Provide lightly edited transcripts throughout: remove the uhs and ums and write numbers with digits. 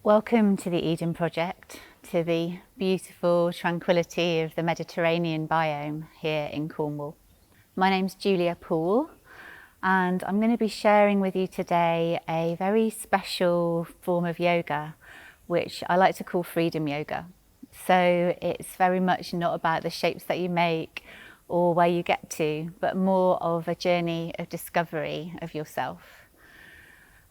Welcome to the Eden Project, to the beautiful tranquility of the Mediterranean biome here in Cornwall. My name's Julia Poole, and I'm going to be sharing with you today a very special form of yoga, which I like to call freedom yoga. So it's very much not about the shapes that you make or where you get to, but more of a journey of discovery of yourself.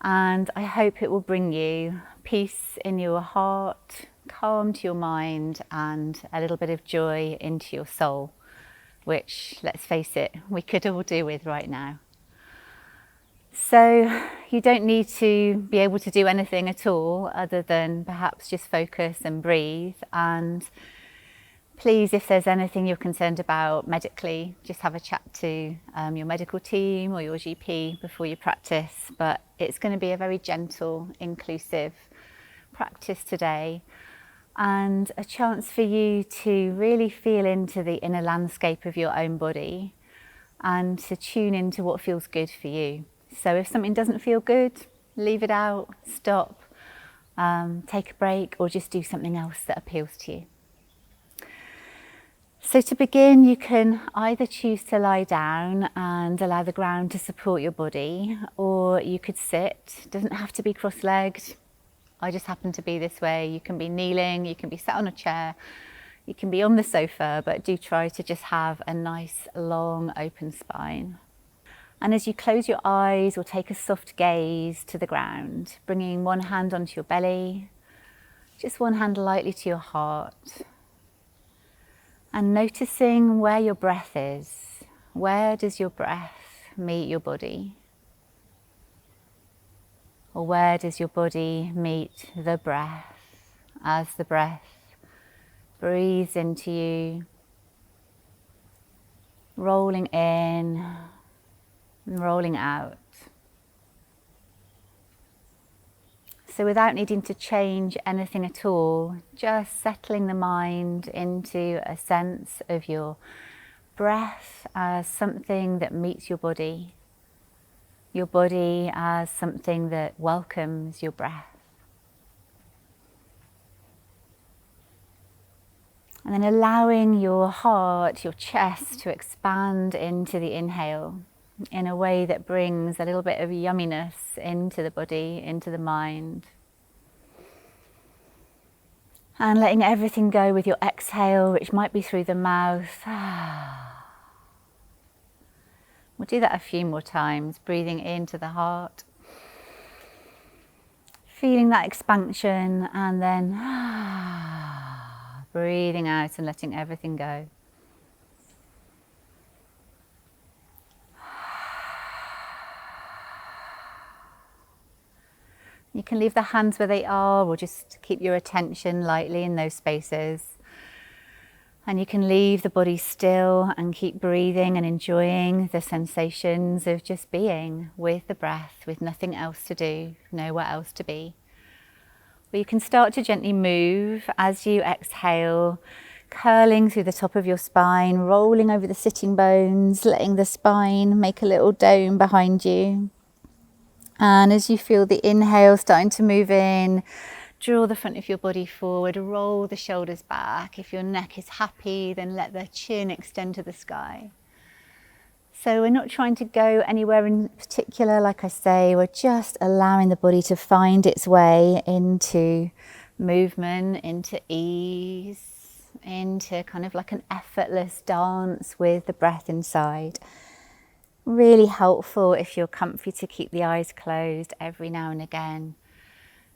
And I hope it will bring you peace in your heart, calm to your mind, and a little bit of joy into your soul, which, let's face it, we could all do with right now. So you don't need to be able to do anything at all other than perhaps just focus and breathe. And please, if there's anything you're concerned about medically, just have a chat to your medical team or your GP before you practice. But it's going to be a very gentle, inclusive practice today, and a chance for you to really feel into the inner landscape of your own body and to tune into what feels good for you. So if something doesn't feel good, leave it out, stop, take a break, or just do something else that appeals to you. So to begin, you can either choose to lie down and allow the ground to support your body, or you could sit. It doesn't have to be cross-legged. I just happen to be this way. You can be kneeling, you can be sat on a chair, you can be on the sofa, but do try to just have a nice, long, open spine. And as you close your eyes or take a soft gaze to the ground, bringing one hand onto your belly, just one hand lightly to your heart, and noticing where your breath is. Where does your breath meet your body? Or where does your body meet the breath as the breath breathes into you, rolling in and rolling out. So without needing to change anything at all, just settling the mind into a sense of your breath as something that meets your body as something that welcomes your breath. And then allowing your heart, your chest to expand into the inhale in a way that brings a little bit of yumminess into the body, into the mind. And letting everything go with your exhale, which might be through the mouth. We'll do that a few more times, breathing into the heart, feeling that expansion, and then breathing out and letting everything go. You can leave the hands where they are, or just keep your attention lightly in those spaces. And you can leave the body still and keep breathing and enjoying the sensations of just being with the breath, with nothing else to do, nowhere else to be. Or you can start to gently move as you exhale, curling through the top of your spine, rolling over the sitting bones, letting the spine make a little dome behind you. And as you feel the inhale starting to move in, draw the front of your body forward, roll the shoulders back. If your neck is happy, then let the chin extend to the sky. So we're not trying to go anywhere in particular, like I say, we're just allowing the body to find its way into movement, into ease, into kind of like an effortless dance with the breath inside. Really helpful if you're comfy to keep the eyes closed every now and again.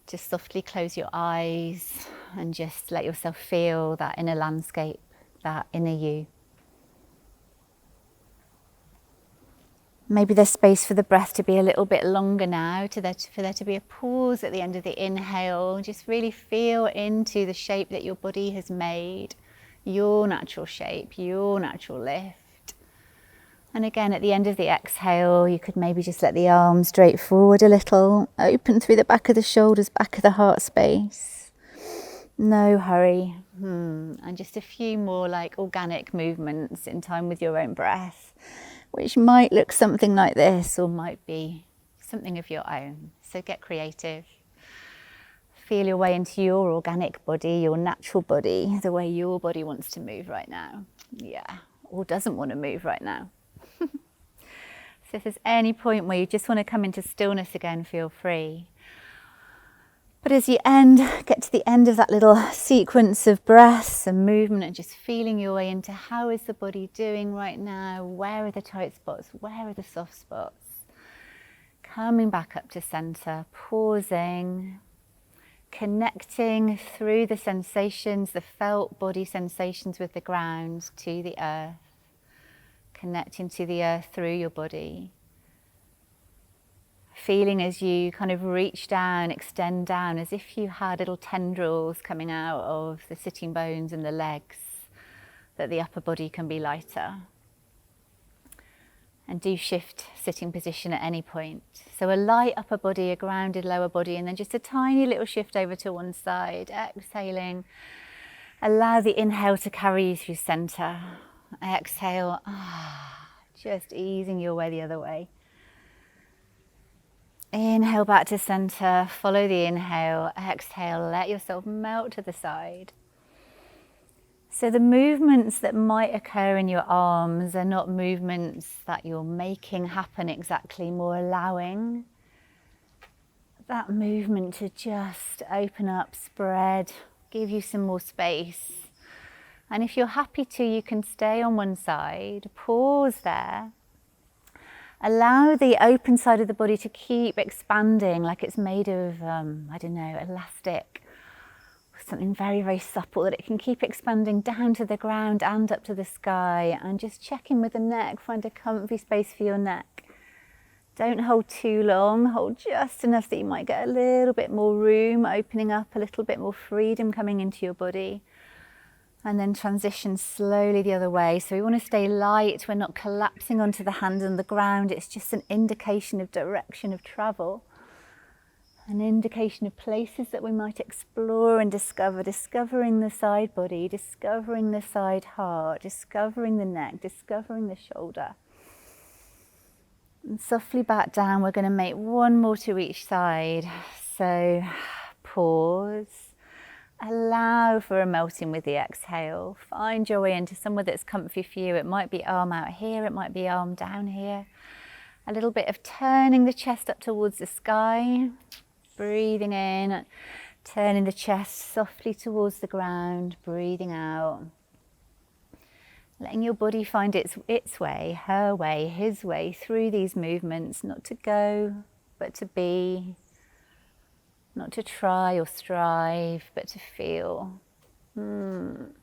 Just softly close your eyes and just let yourself feel that inner landscape, that inner you. Maybe there's space for the breath to be a little bit longer now, for there to be a pause at the end of the inhale. Just really feel into the shape that your body has made, your natural shape, your natural lift. And again, at the end of the exhale, you could maybe just let the arms straight forward a little, open through the back of the shoulders, back of the heart space. No hurry. And just a few more like organic movements in time with your own breath, which might look something like this or might be something of your own. So get creative. feel your way into your organic body, your natural body, the way your body wants to move right now. Yeah, or doesn't want to move right now. So if there's any point where you just want to come into stillness again, feel free. But as you get to the end of that little sequence of breaths and movement and just feeling your way into how is the body doing right now, where are the tight spots, where are the soft spots, coming back up to center, pausing, connecting through the sensations, the felt body sensations with the ground to the earth, connecting to the earth through your body. Feeling as you kind of reach down, extend down, as if you had little tendrils coming out of the sitting bones and the legs, that the upper body can be lighter. And do shift sitting position at any point. So a light upper body, a grounded lower body, and then just a tiny little shift over to one side. Exhaling. Allow the inhale to carry you through center. Exhale. Just easing your way the other way. Inhale back to center. Follow the inhale. Exhale. Let yourself melt to the side. So the movements that might occur in your arms are not movements that you're making happen exactly, more allowing that movement to just open up, spread, give you some more space. And if you're happy to, you can stay on one side, pause there. Allow the open side of the body to keep expanding like it's made of, elastic. Something very, very supple, that it can keep expanding down to the ground and up to the sky. And just check in with the neck, find a comfy space for your neck. Don't hold too long, hold just enough that you might get a little bit more room, opening up, a little bit more freedom coming into your body. And then transition slowly the other way. So we want to stay light, we're not collapsing onto the hands on the ground, it's just an indication of direction of travel. An indication of places that we might explore and discover, discovering the side body, discovering the side heart, discovering the neck, discovering the shoulder. And softly back down, we're going to make one more to each side. So pause, allow for a melting with the exhale. Find your way into somewhere that's comfy for you. It might be arm out here, it might be arm down here. A little bit of turning the chest up towards the sky. Breathing in, turning the chest softly towards the ground, breathing out. Letting your body find its way, her way, his way through these movements, not to go, but to be. Not to try or strive, but to feel. And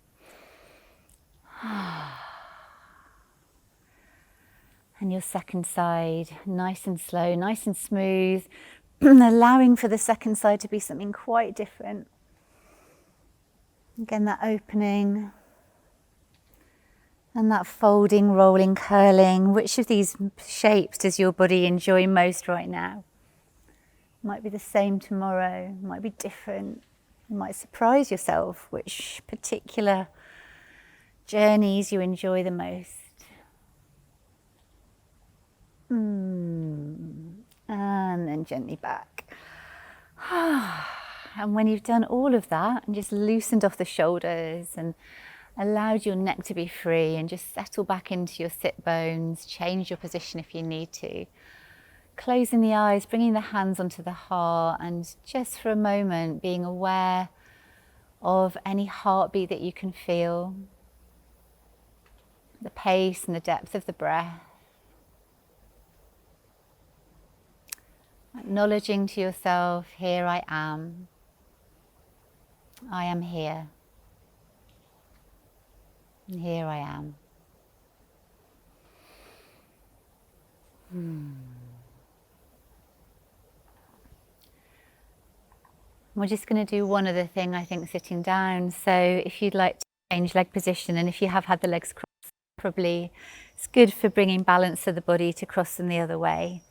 your second side, nice and slow, nice and smooth. Allowing for the second side to be something quite different. Again, that opening and that folding, rolling, curling. Which of these shapes does your body enjoy most right now? Might be the same tomorrow, might be different. You might surprise yourself which particular journeys you enjoy the most. And then gently back. And when you've done all of that and just loosened off the shoulders and allowed your neck to be free and just settle back into your sit bones, change your position if you need to. Closing the eyes, bringing the hands onto the heart, and just for a moment being aware of any heartbeat that you can feel, the pace and the depth of the breath. Acknowledging to yourself, here I am here, and here I am. We're just going to do one other thing, I think, sitting down. So if you'd like to change leg position, and if you have had the legs crossed, probably it's good for bringing balance to the body to cross them the other way.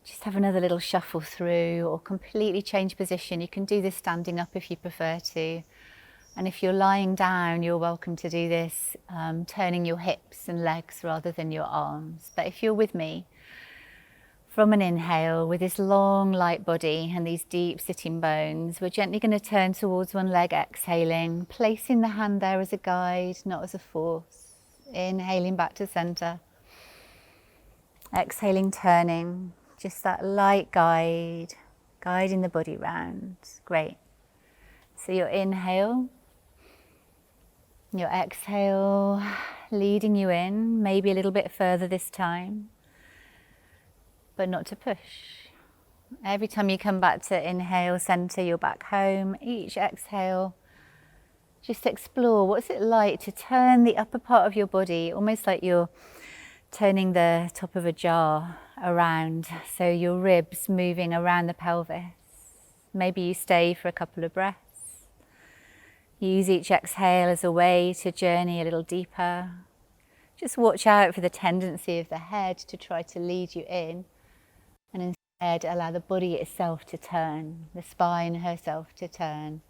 Just have another little shuffle through, or completely change position. You can do this standing up if you prefer to. And if you're lying down, you're welcome to do this, turning your hips and legs rather than your arms. But if you're with me, From an inhale, with this long light body and these deep sitting bones, we're gently going to turn towards one leg, exhaling, placing the hand there as a guide, not as a force. Inhaling back to center. Exhaling, turning, just that light guide, guiding the body round. Great. So your inhale, your exhale, leading you in, maybe a little bit further this time, but not to push. Every time you come back to inhale, center your back home. Each exhale, just explore what's it like to turn the upper part of your body, almost like you're turning the top of a jar around, so your ribs moving around the pelvis. Maybe you stay for a couple of breaths. Use each exhale as a way to journey a little deeper. Just watch out for the tendency of the head to try to lead you in, and instead allow the body itself to turn, the spine herself to turn.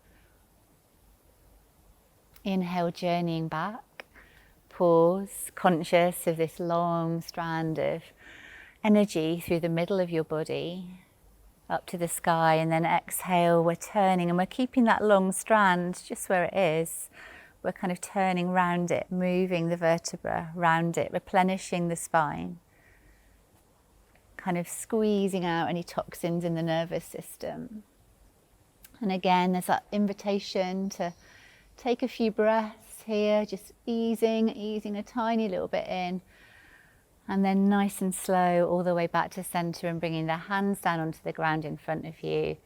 Inhale, journeying back. Pause, conscious of this long strand of energy through the middle of your body, up to the sky, and then exhale, we're turning and we're keeping that long strand just where it is. We're kind of turning round it, moving the vertebra round it, replenishing the spine, kind of squeezing out any toxins in the nervous system. And again, there's that invitation to take a few breaths here, just easing a tiny little bit in, and then nice and slow all the way back to center and bringing the hands down onto the ground in front of you.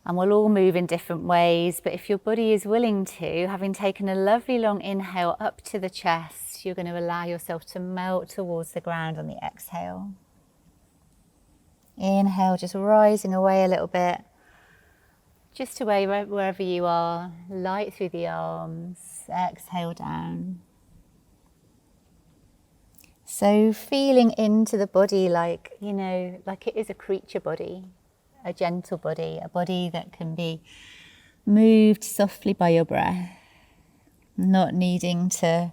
And we'll all move in different ways, but if your body is willing to, having taken a lovely long inhale up to the chest, you're going to allow yourself to melt towards the ground on the exhale. Inhale, just rising away a little bit, just away wherever you are, light through the arms, exhale down. So feeling into the body like, like it is a creature body, a gentle body, a body that can be moved softly by your breath, not needing to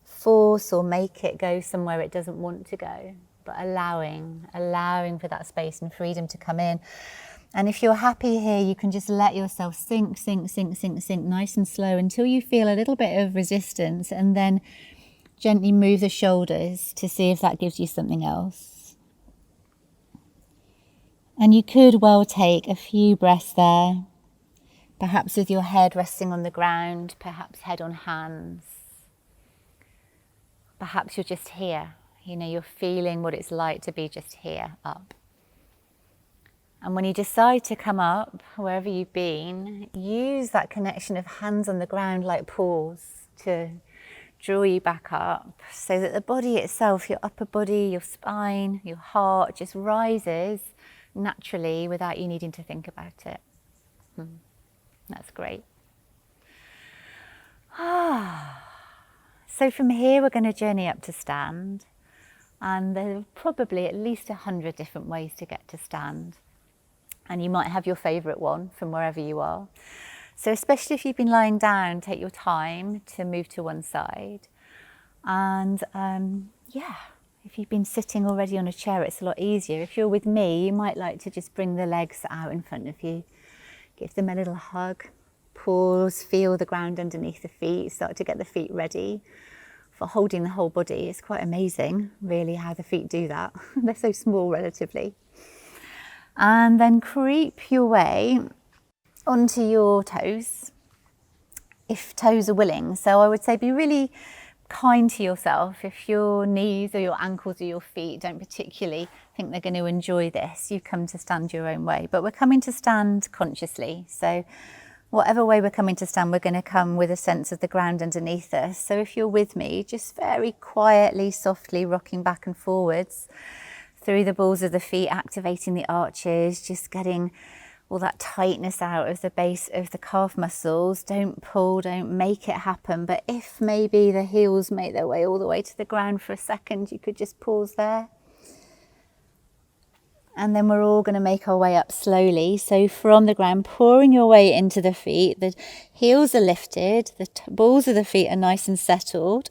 force or make it go somewhere it doesn't want to go, but allowing for that space and freedom to come in. And if you're happy here, you can just let yourself sink nice and slow until you feel a little bit of resistance, and then gently move the shoulders to see if that gives you something else. And you could well take a few breaths there, perhaps with your head resting on the ground, perhaps head on hands. Perhaps you're just here, you're feeling what it's like to be just here, up. And when you decide to come up, wherever you've been, use that connection of hands on the ground like paws to draw you back up, so that the body itself, your upper body, your spine, your heart, just rises naturally without you needing to think about it. That's great. So from here, we're going to journey up to stand. And there are probably at least 100 different ways to get to stand. And you might have your favourite one from wherever you are. So especially if you've been lying down, take your time to move to one side. And if you've been sitting already on a chair, it's a lot easier. If you're with me, you might like to just bring the legs out in front of you. Give them a little hug. Pause, feel the ground underneath the feet. Start to get the feet ready for holding the whole body. It's quite amazing, really, how the feet do that. They're so small relatively. And then creep your way onto your toes, if toes are willing. So I would say be really kind to yourself. If your knees or your ankles or your feet don't particularly think they're going to enjoy this, you come to stand your own way. But we're coming to stand consciously. So whatever way we're coming to stand, we're going to come with a sense of the ground underneath us. So if you're with me, just very quietly, softly rocking back and forwards through the balls of the feet, activating the arches, just getting all that tightness out of the base of the calf muscles. Don't pull, don't make it happen. But if maybe the heels make their way all the way to the ground for a second, you could just pause there. And then we're all going to make our way up slowly. So from the ground, pouring your way into the feet. The heels are lifted, the balls of the feet are nice and settled.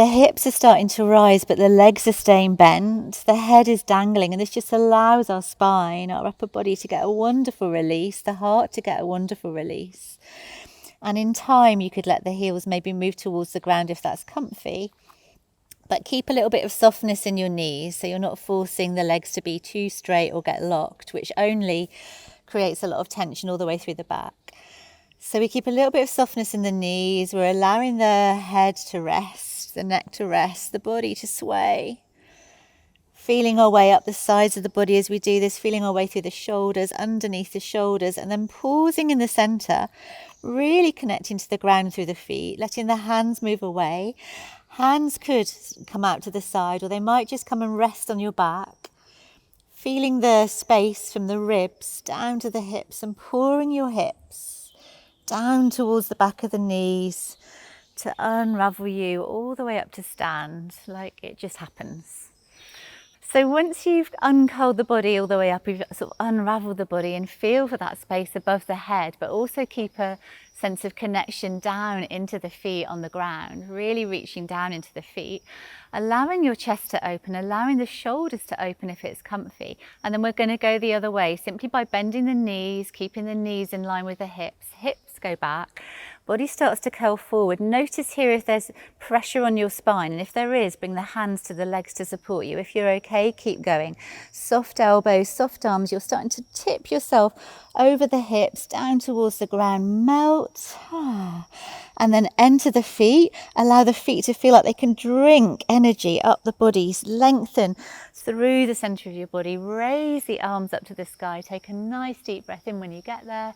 The hips are starting to rise, but the legs are staying bent. The head is dangling, and this just allows our spine, our upper body, to get a wonderful release, the heart to get a wonderful release. And in time, you could let the heels maybe move towards the ground if that's comfy. But keep a little bit of softness in your knees, so you're not forcing the legs to be too straight or get locked, which only creates a lot of tension all the way through the back. So we keep a little bit of softness in the knees. We're allowing the head to rest, the neck to rest, the body to sway. Feeling our way up the sides of the body as we do this, feeling our way through the shoulders, underneath the shoulders, and then pausing in the center, really connecting to the ground through the feet, letting the hands move away. Hands could come out to the side, or they might just come and rest on your back. Feeling the space from the ribs down to the hips, and pouring your hips down towards the back of the knees to unravel you all the way up to stand, like it just happens. So once you've uncurled the body all the way up, you've sort of unraveled the body, and feel for that space above the head, but also keep a sense of connection down into the feet on the ground, really reaching down into the feet, allowing your chest to open, allowing the shoulders to open if it's comfy. And then we're going to go the other way, simply by bending the knees, keeping the knees in line with the hips. Hips go back, body starts to curl forward. Notice here if there's pressure on your spine, and if there is, bring the hands to the legs to support you. If you're okay, keep going. Soft elbows, soft arms. You're starting to tip yourself over the hips, down towards the ground. Melt. And then enter the feet. Allow the feet to feel like they can drink energy up the body. Lengthen through the center of your body. Raise the arms up to the sky. Take a nice deep breath in when you get there.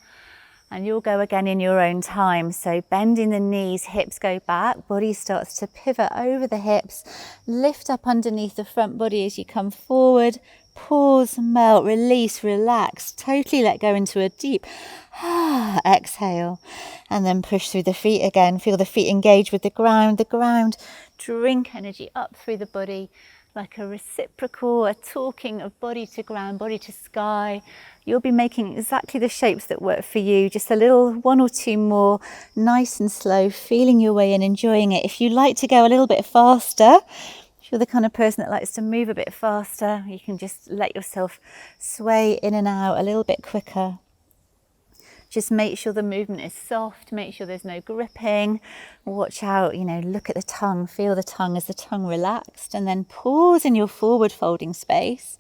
And you'll go again in your own time. So bending the knees, hips go back, body starts to pivot over the hips, lift up underneath the front body as you come forward, pause, melt, release, relax, totally let go into a deep exhale, and then push through the feet again. Feel the feet engage with the ground, drink energy up through the body, like a reciprocal, a talking of body to ground, body to sky. You'll be making exactly the shapes that work for you. Just a little, one or two more, nice and slow, feeling your way and enjoying it. If you like to go a little bit faster, if you're the kind of person that likes to move a bit faster, you can just let yourself sway in and out a little bit quicker. Just make sure the movement is soft, make sure there's no gripping. Watch out, look at the tongue, feel the tongue as the tongue relaxed, and then pause in your forward folding space.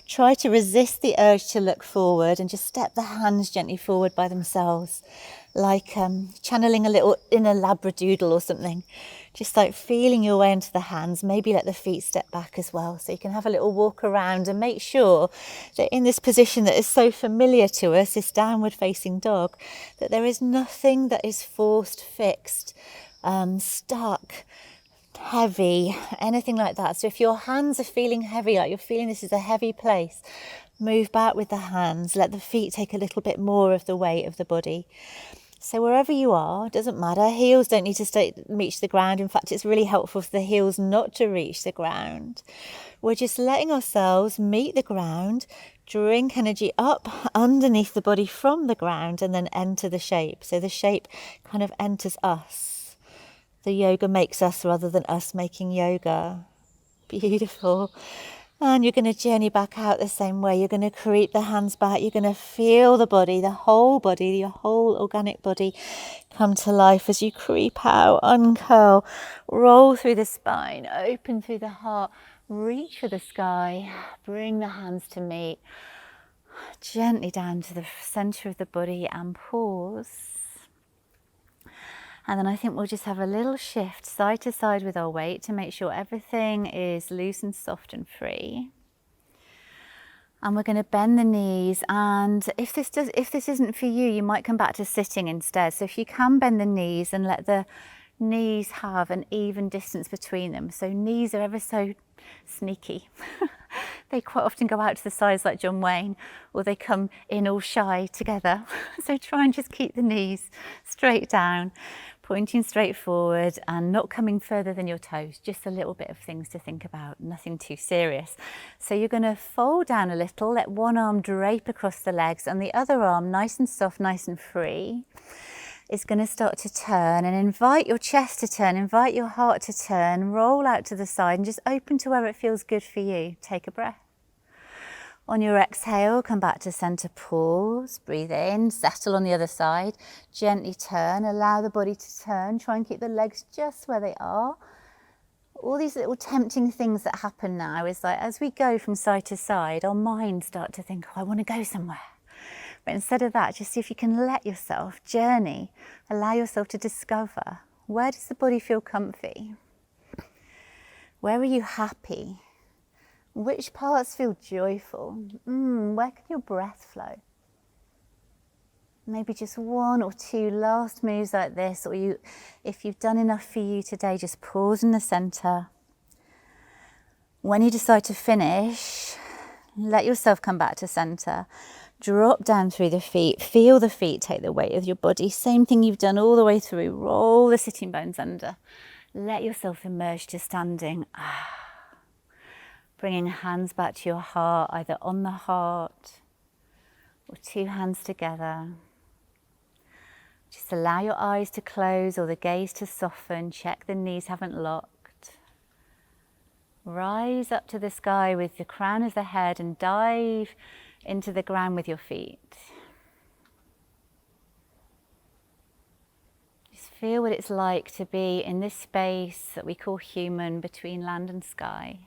Try to resist the urge to look forward and just step the hands gently forward by themselves, like channeling a little inner labradoodle or something. Just like feeling your way into the hands. Maybe let the feet step back as well, so you can have a little walk around, and make sure that in this position that is so familiar to us, this downward facing dog, that there is nothing that is forced, fixed, stuck, heavy, anything like that. So if your hands are feeling heavy, like you're feeling this is a heavy place, move back with the hands. Let the feet take a little bit more of the weight of the body. So wherever you are, it doesn't matter. Heels don't need to reach the ground. In fact, it's really helpful for the heels not to reach the ground. We're just letting ourselves meet the ground, drink energy up underneath the body from the ground, and then enter the shape. So the shape kind of enters us. The yoga makes us rather than us making yoga. Beautiful. And you're going to journey back out the same way. You're going to creep the hands back. You're going to feel the body, your whole organic body come to life as you creep out, uncurl, roll through the spine, open through the heart, reach for the sky, bring the hands to meet, gently down to the center of the body and pause. And then I think we'll just have a little shift side to side with our weight to make sure everything is loose and soft and free. And we're going to bend the knees, and if this isn't for you, you might come back to sitting instead. So if you can bend the knees and let the knees have an even distance between them. So knees are ever so sneaky. They quite often go out to the sides like John Wayne, or they come in all shy together. So try and just keep the knees straight down, pointing straight forward and not coming further than your toes. Just a little bit of things to think about, nothing too serious. So you're going to fold down a little, let one arm drape across the legs and the other arm nice and soft, nice and free. is going to start to turn, and invite your chest to turn, invite your heart to turn, roll out to the side and just open to where it feels good for you. Take a breath. On your exhale, come back to center, pause, breathe in, settle on the other side, gently turn, allow the body to turn, try and keep the legs just where they are. All these little tempting things that happen now is like as we go from side to side, our minds start to think, oh, I want to go somewhere. But instead of that, just see if you can let yourself journey, allow yourself to discover, where does the body feel comfy? Where are you happy? Which parts feel joyful? Where can your breath flow? Maybe just one or two last moves like this, or if you've done enough for you today, just pause in the center. When you decide to finish, let yourself come back to center. Drop down through the feet, feel the feet take the weight of your body. Same thing you've done all the way through. Roll the sitting bones under. Let yourself emerge to standing. Bringing hands back to your heart, either on the heart or two hands together. Just allow your eyes to close or the gaze to soften. Check the knees haven't locked. Rise up to the sky with the crown of the head and dive into the ground with your feet. Just feel what it's like to be in this space that we call human, between land and sky.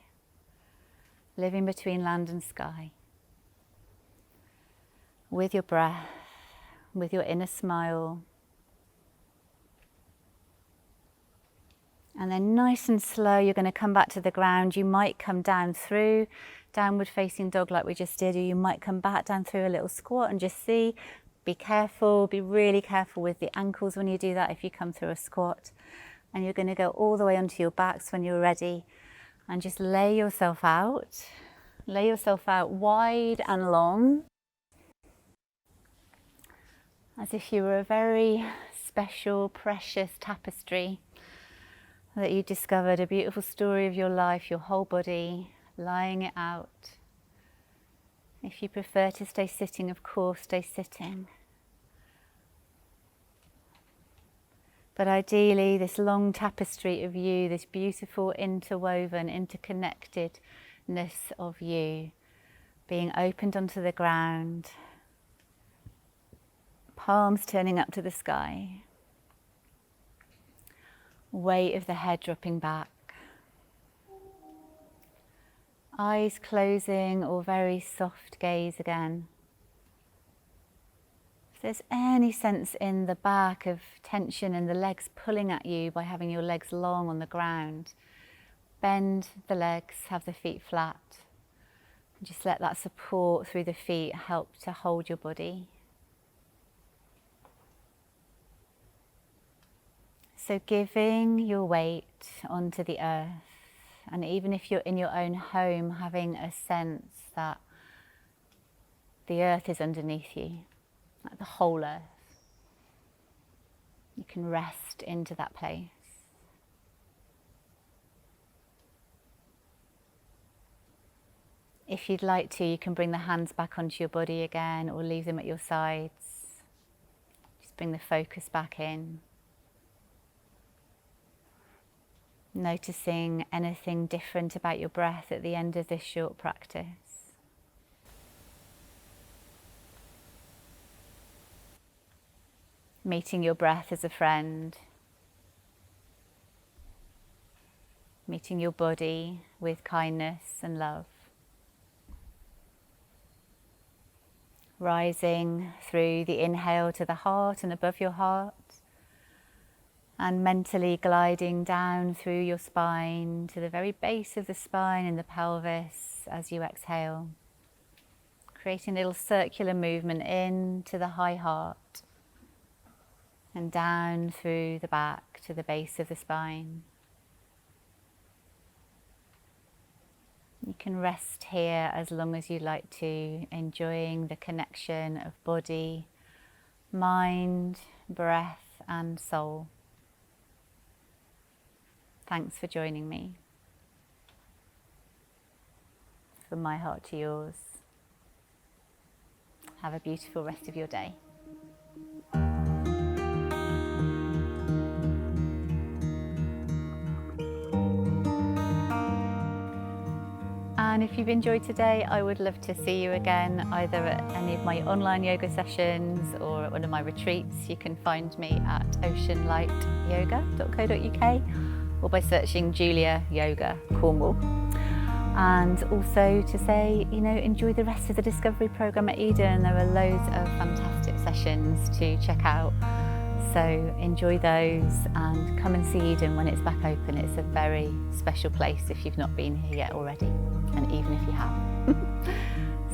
Living between land and sky. With your breath, with your inner smile. And then nice and slow, you're going to come back to the ground. You might come down through downward facing dog like we just did, or you might come back down through a little squat and just see. Be careful, be really careful with the ankles when you do that if you come through a squat. And you're going to go all the way onto your backs when you're ready. And just lay yourself out. Lay yourself out wide and long. As if you were a very special, precious tapestry that you discovered, a beautiful story of your life, your whole body, lying it out. If you prefer to stay sitting, of course, stay sitting. But ideally, this long tapestry of you, this beautiful interwoven, interconnectedness of you, being opened onto the ground, palms turning up to the sky, weight of the head dropping back, eyes closing or very soft gaze again. If there's any sense in the back of tension and the legs pulling at you by having your legs long on the ground, bend the legs, have the feet flat. And just let that support through the feet help to hold your body. So giving your weight onto the earth, and even if you're in your own home, having a sense that the earth is underneath you, like the whole earth. You can rest into that place. If you'd like to, you can bring the hands back onto your body again or leave them at your sides. Just bring the focus back in. Noticing anything different about your breath at the end of this short practice. Meeting your breath as a friend. Meeting your body with kindness and love. Rising through the inhale to the heart and above your heart. And mentally gliding down through your spine to the very base of the spine and the pelvis as you exhale. Creating a little circular movement into the high heart and down through the back to the base of the spine. You can rest here as long as you like to, enjoying the connection of body, mind, breath and soul. Thanks for joining me. From my heart to yours. Have a beautiful rest of your day. And if you've enjoyed today, I would love to see you again, either at any of my online yoga sessions or at one of my retreats. You can find me at oceanlightyoga.co.uk or by searching Julia Yoga Cornwall. And also to say, enjoy the rest of the Discovery programme at Eden. There are loads of fantastic sessions to check out. So enjoy those and come and see Eden when it's back open. It's a very special place if you've not been here yet already, and even if you have.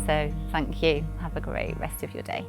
So thank you. Have a great rest of your day.